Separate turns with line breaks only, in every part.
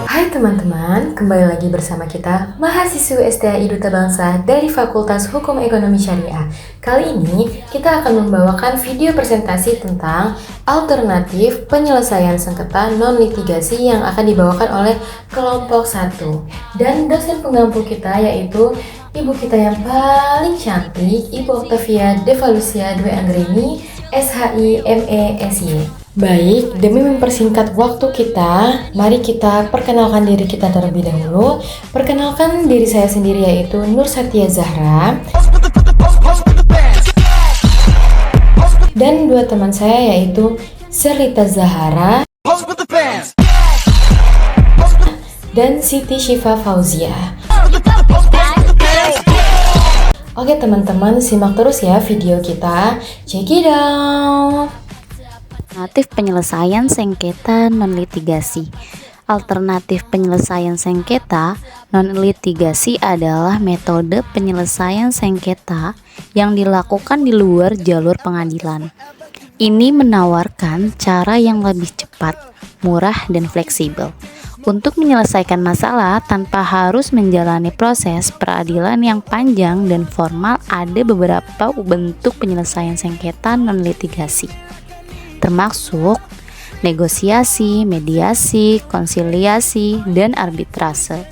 Hai teman-teman, kembali lagi bersama kita mahasiswa STAI Duta Bangsa dari Fakultas Hukum Ekonomi Syariah. Kali ini kita akan membawakan video presentasi tentang alternatif penyelesaian sengketa non-litigasi yang akan dibawakan oleh kelompok 1. Dan dosen pengampu kita yaitu ibu kita yang paling cantik, Ibu Octavia Devalusia Dwi Anggreni, SHI ME SY. Baik, demi mempersingkat waktu kita, mari kita perkenalkan diri kita terlebih dahulu. Perkenalkan diri saya sendiri yaitu Nur Satya Zahra. Dan dua teman saya yaitu Serlita Zahara dan Siti Syifa Fauzia. Oke teman-teman, simak terus ya video kita. Check it out.
Alternatif penyelesaian sengketa non-litigasi. Alternatif penyelesaian sengketa non-litigasi adalah metode penyelesaian sengketa yang dilakukan di luar jalur pengadilan. Ini menawarkan cara yang lebih cepat, murah, dan fleksibel untuk menyelesaikan masalah tanpa harus menjalani proses peradilan yang panjang dan formal. Ada beberapa bentuk penyelesaian sengketa non-litigasi, termasuk negosiasi, mediasi, konsiliasi, dan arbitrase.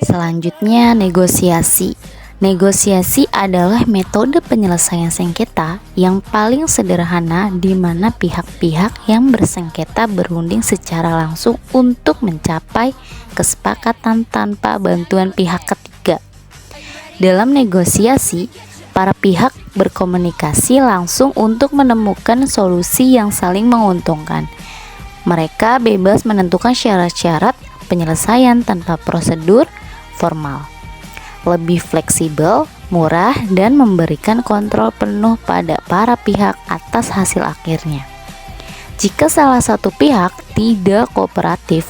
Selanjutnya, negosiasi. Negosiasi adalah metode penyelesaian sengketa yang paling sederhana di mana pihak-pihak yang bersengketa berunding secara langsung untuk mencapai kesepakatan tanpa bantuan pihak ketiga. Dalam negosiasi, para pihak berkomunikasi langsung untuk menemukan solusi yang saling menguntungkan. Mereka bebas menentukan syarat-syarat penyelesaian tanpa prosedur formal, lebih fleksibel, murah, dan memberikan kontrol penuh pada para pihak atas hasil akhirnya. Jika salah satu pihak tidak kooperatif,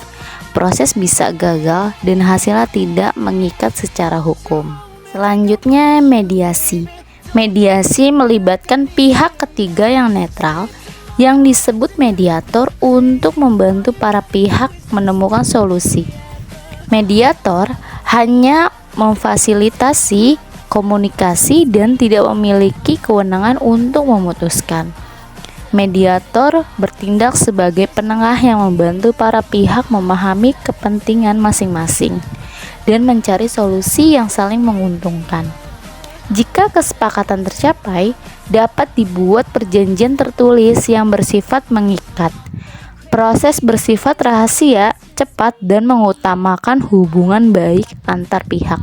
proses bisa gagal dan hasilnya tidak mengikat secara hukum. Selanjutnya, mediasi. Mediasi melibatkan pihak ketiga yang netral yang disebut mediator untuk membantu para pihak menemukan solusi. Mediator hanya memfasilitasi komunikasi dan tidak memiliki kewenangan untuk memutuskan. Mediator bertindak sebagai penengah yang membantu para pihak memahami kepentingan masing-masing dan mencari solusi yang saling menguntungkan. Jika kesepakatan tercapai, dapat dibuat perjanjian tertulis yang bersifat mengikat. Proses bersifat rahasia, cepat, dan mengutamakan hubungan baik antar pihak.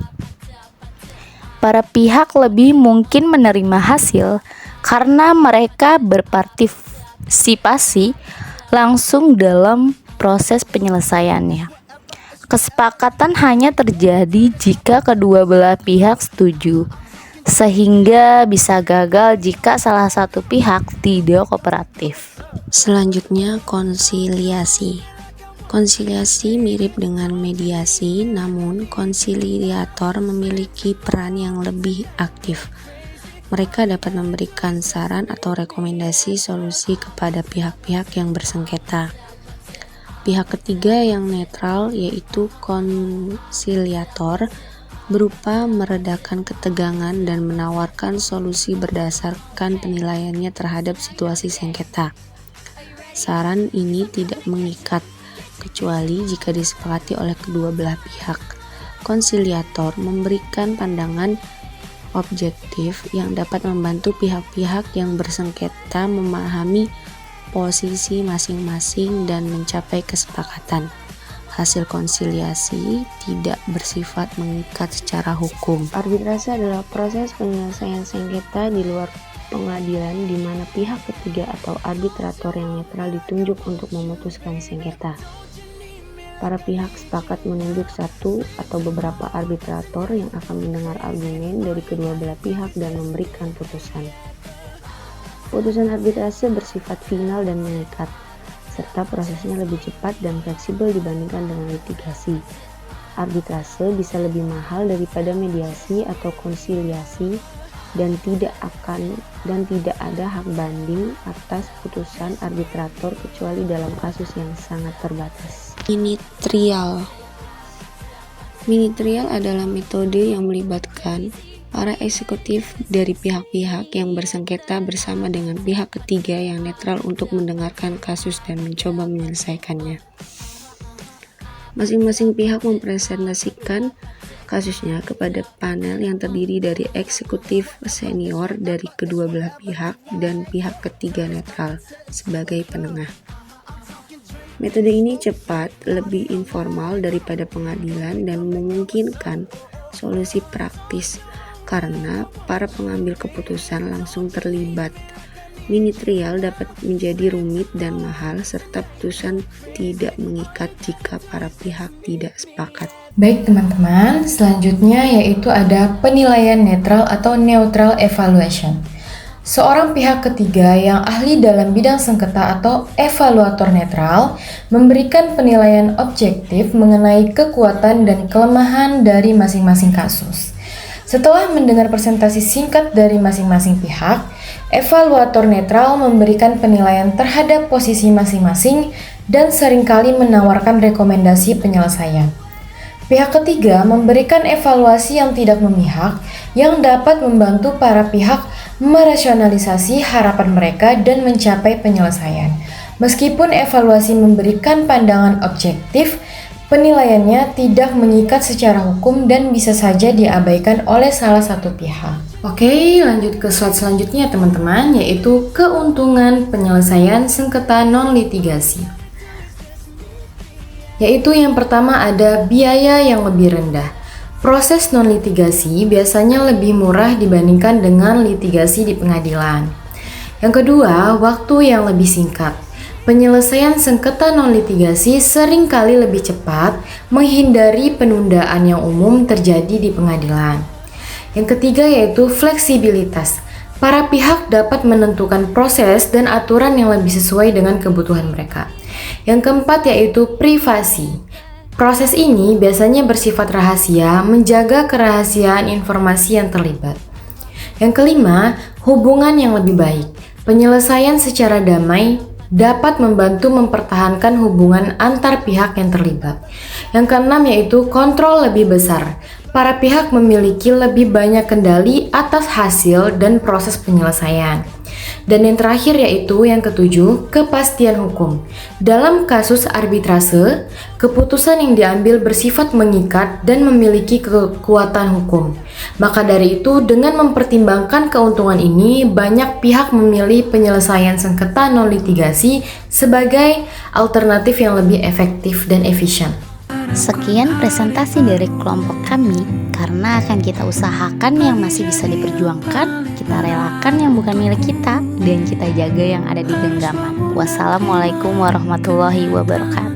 Para pihak lebih mungkin menerima hasil karena mereka berpartisipasi langsung dalam proses penyelesaiannya. Kesepakatan hanya terjadi jika kedua belah pihak setuju, sehingga bisa gagal jika salah satu pihak tidak kooperatif.
Selanjutnya, konsiliasi. Konsiliasi mirip dengan mediasi, namun konsiliator memiliki peran yang lebih aktif. Mereka dapat memberikan saran atau rekomendasi solusi kepada pihak-pihak yang bersengketa. Pihak ketiga yang netral yaitu konsiliator berupa meredakan ketegangan dan menawarkan solusi berdasarkan penilaiannya terhadap situasi sengketa. Saran ini tidak mengikat, kecuali jika disepakati oleh kedua belah pihak. Konsiliator memberikan pandangan objektif yang dapat membantu pihak-pihak yang bersengketa memahami posisi masing-masing dan mencapai kesepakatan. Hasil konsiliasi tidak bersifat mengikat secara hukum. Arbitrase adalah proses penyelesaian sengketa di luar pengadilan di mana pihak ketiga atau arbitrator yang netral ditunjuk untuk memutuskan sengketa. Para pihak sepakat menunjuk satu atau beberapa arbitrator yang akan mendengar argumen dari kedua belah pihak dan memberikan putusan. Putusan arbitrase bersifat final dan mengikat, serta prosesnya lebih cepat dan fleksibel dibandingkan dengan litigasi. Arbitrase bisa lebih mahal daripada mediasi atau konsiliasi dan tidak ada hak banding atas putusan arbitrator kecuali dalam kasus yang sangat terbatas. Mini-trial adalah metode yang melibatkan para eksekutif dari pihak-pihak yang bersengketa bersama dengan pihak ketiga yang netral untuk mendengarkan kasus dan mencoba menyelesaikannya. Masing-masing pihak mempresentasikan kasusnya kepada panel yang terdiri dari eksekutif senior dari kedua belah pihak dan pihak ketiga netral sebagai penengah. Metode ini cepat, lebih informal daripada pengadilan dan memungkinkan solusi praktis karena para pengambil keputusan langsung terlibat. Mini trial dapat menjadi rumit dan mahal serta putusan tidak mengikat jika para pihak tidak sepakat.
Baik teman-teman, selanjutnya yaitu ada penilaian netral atau neutral evaluation. Seorang pihak ketiga yang ahli dalam bidang sengketa atau evaluator netral memberikan penilaian objektif mengenai kekuatan dan kelemahan dari masing-masing kasus. Setelah mendengar presentasi singkat dari masing-masing pihak, evaluator netral memberikan penilaian terhadap posisi masing-masing dan seringkali menawarkan rekomendasi penyelesaian. Pihak ketiga memberikan evaluasi yang tidak memihak yang dapat membantu para pihak merasionalisasi harapan mereka dan mencapai penyelesaian. Meskipun evaluasi memberikan pandangan objektif, penilaiannya tidak mengikat secara hukum dan bisa saja diabaikan oleh salah satu pihak. Oke, lanjut ke slide selanjutnya teman-teman, yaitu keuntungan penyelesaian sengketa non-litigasi. Yaitu yang pertama ada biaya yang lebih rendah. Proses non-litigasi biasanya lebih murah dibandingkan dengan litigasi di pengadilan. Yang kedua, waktu yang lebih singkat. Penyelesaian sengketa non-litigasi seringkali lebih cepat, menghindari penundaan yang umum terjadi di pengadilan. Yang ketiga yaitu fleksibilitas. Para pihak dapat menentukan proses dan aturan yang lebih sesuai dengan kebutuhan mereka. Yang keempat yaitu privasi. Proses ini biasanya bersifat rahasia, menjaga kerahasiaan informasi yang terlibat. Yang kelima, hubungan yang lebih baik. Penyelesaian secara damai dapat membantu mempertahankan hubungan antar pihak yang terlibat. Yang keenam yaitu kontrol lebih besar. Para pihak memiliki lebih banyak kendali atas hasil dan proses penyelesaian. Dan yang terakhir yaitu yang ketujuh, kepastian hukum. Dalam kasus arbitrase, keputusan yang diambil bersifat mengikat dan memiliki kekuatan hukum. Maka dari itu, dengan mempertimbangkan keuntungan ini, banyak pihak memilih penyelesaian sengketa non-litigasi sebagai alternatif yang lebih efektif dan efisien.
Sekian presentasi dari kelompok kami, karena akan kita usahakan yang masih bisa diperjuangkan, kita relakan yang bukan milik kita, dan kita jaga yang ada di genggaman. Wassalamualaikum warahmatullahi wabarakatuh.